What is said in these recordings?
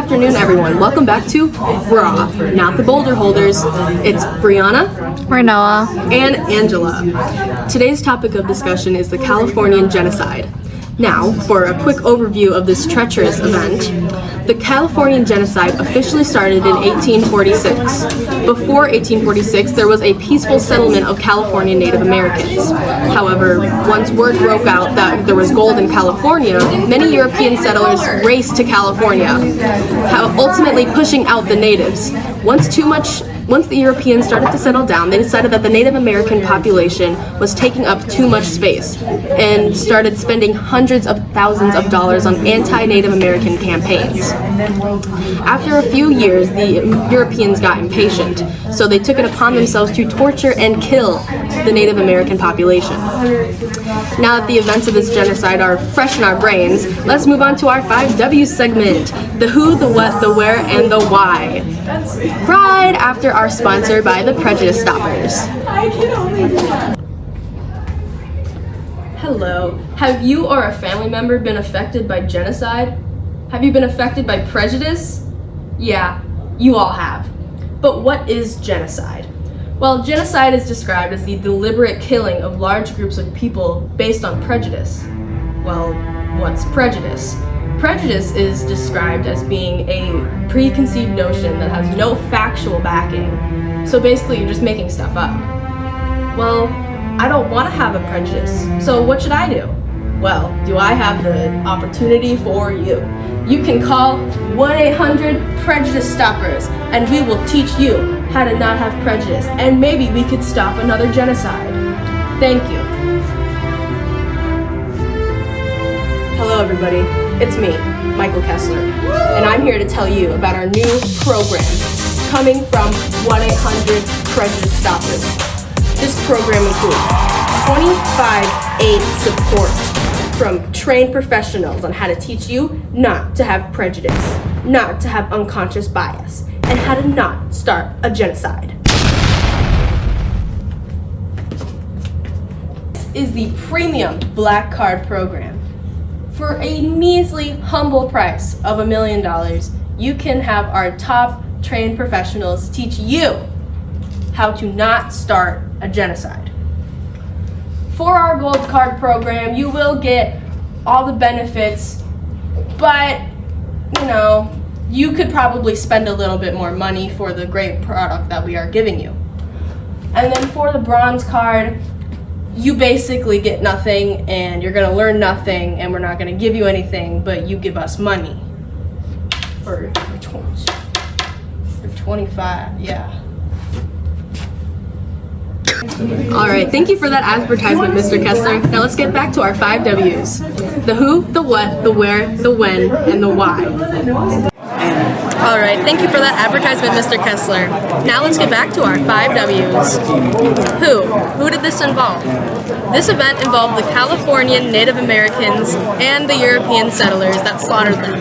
afternoon, everyone. Welcome back to Raw, not the boulder holders. It's Brianna, Renoa, and Angela. Today's topic of discussion is the Californian genocide. Now, for a quick overview of this treacherous event, the Californian genocide officially started in 1846. Before 1846, there was a peaceful settlement of California Native Americans. However, once word broke out that there was gold in California, many European settlers raced to California, ultimately pushing out the natives. Once the Europeans started to settle down, they decided that the Native American population was taking up too much space and started spending hundreds of thousands of dollars on anti-Native American campaigns. After a few years, the Europeans got impatient, so they took it upon themselves to torture and kill the Native American population. Now that the events of this genocide are fresh in our brains, let's move on to our 5 W's segment: the who, the what, the where, and the why. Right after our sponsor by the Prejudice Stoppers. Hello. Have you or a family member been affected by genocide? Have you been affected by prejudice? Yeah, you all have. But what is genocide? Well, genocide is described as the deliberate killing of large groups of people based on prejudice. Well, what's prejudice? Prejudice is described as being a preconceived notion that has no factual backing. So basically, you're just making stuff up. Well, I don't want to have a prejudice, so what should I do? Well, do I have the opportunity for you? You can call 1-800-PREJUDICE STOPPERS, and we will teach you how to not have prejudice, and maybe we could stop another genocide. Thank you. Hello, everybody. It's me, Michael Kessler, and I'm here to tell you about our new program coming from 1-800-PREJUDICE STOPPERS. This program includes 25-aid support from trained professionals on how to teach you not to have prejudice, not to have unconscious bias, and how to not start a genocide. This is the premium Black Card program. For a measly, humble price of $1 million, you can have our top trained professionals teach you how to not start a genocide. For our Gold Card program, you will get all the benefits, but you could probably spend a little bit more money for the great product that we are giving you. And then for the Bronze Card, you basically get nothing, and you're gonna learn nothing, and we're not gonna give you anything, but you give us money for 25, yeah. All right, thank you for that advertisement, Mr. Kessler. Now let's get back to our 5 W's: the who, the what, the where, the when, and the why. All right, thank you for that advertisement, Mr. Kessler. Now let's get back to our 5 W's. Who did this involve? This event involved the Californian Native Americans and the European settlers that slaughtered them.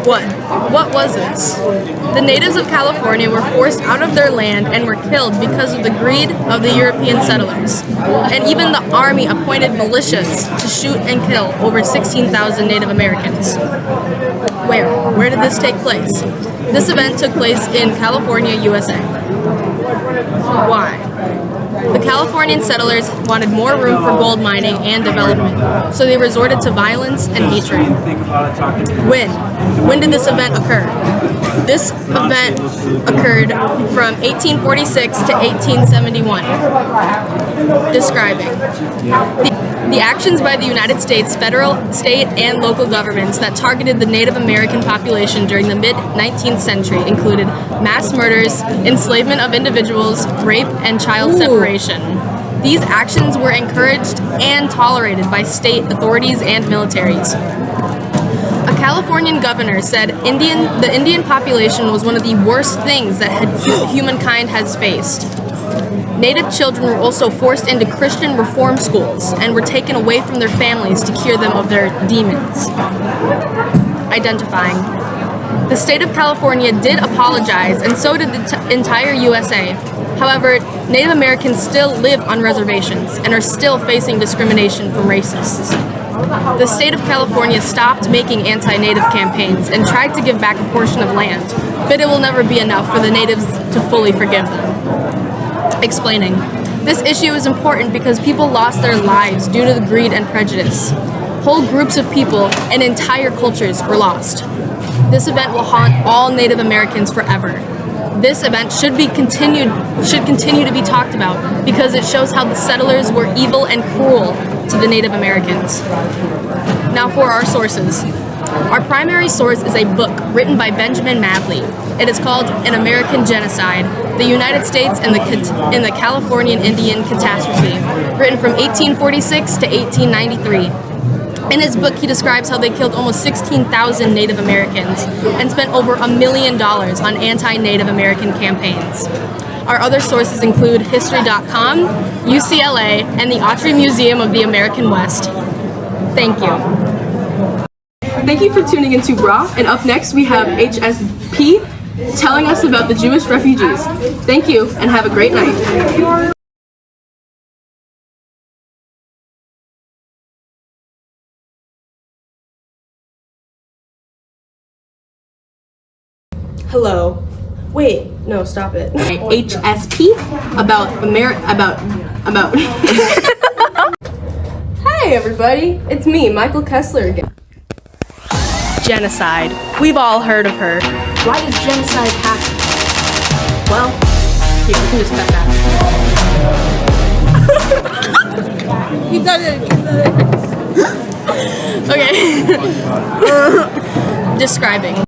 What was this? The natives of California were forced out of their land and were killed because of the greed of the European settlers. And even the army appointed militias to shoot and kill over 16,000 Native Americans. Where did this take place? This event took place in California, USA. Why? The Californian settlers wanted more room for gold mining and development, so they resorted to violence and hatred. When did this event occur? This event occurred from 1846 to 1871. Describing. The actions by the United States, federal, state, and local governments that targeted the Native American population during the mid-19th century included mass murders, enslavement of individuals, rape, and child separation. These actions were encouraged and tolerated by state authorities and militaries. A Californian governor said the Indian population was one of the worst things that humankind has faced. Native children were also forced into Christian reform schools and were taken away from their families to cure them of their demons. Identifying. The state of California did apologize, and so did the entire USA. However, Native Americans still live on reservations and are still facing discrimination from racists. The state of California stopped making anti-Native campaigns and tried to give back a portion of land, but it will never be enough for the natives to fully forgive them. Explaining. This issue is important because people lost their lives due to the greed and prejudice. Whole groups of people and entire cultures were lost. This event will haunt all Native Americans forever. This event should continue to be talked about because it shows how the settlers were evil and cruel to the Native Americans. Now for our sources. Our primary source is a book written by Benjamin Madley. It is called An American Genocide, the United States and the Californian Indian Catastrophe, written from 1846 to 1893. In his book, he describes how they killed almost 16,000 Native Americans and spent over $1 million on anti-Native American campaigns. Our other sources include History.com, UCLA, and the Autry Museum of the American West. Thank you. Thank you for tuning into BRA, and up next we have HSP telling us about the Jewish refugees. Thank you, and have a great night. Hello. Wait, no, stop it. HSP about Hey everybody, it's me, Michael Kessler again. Genocide. We've all heard of her. Why does genocide happen? Well, here, we can just cut that. You done it. Okay. Describing.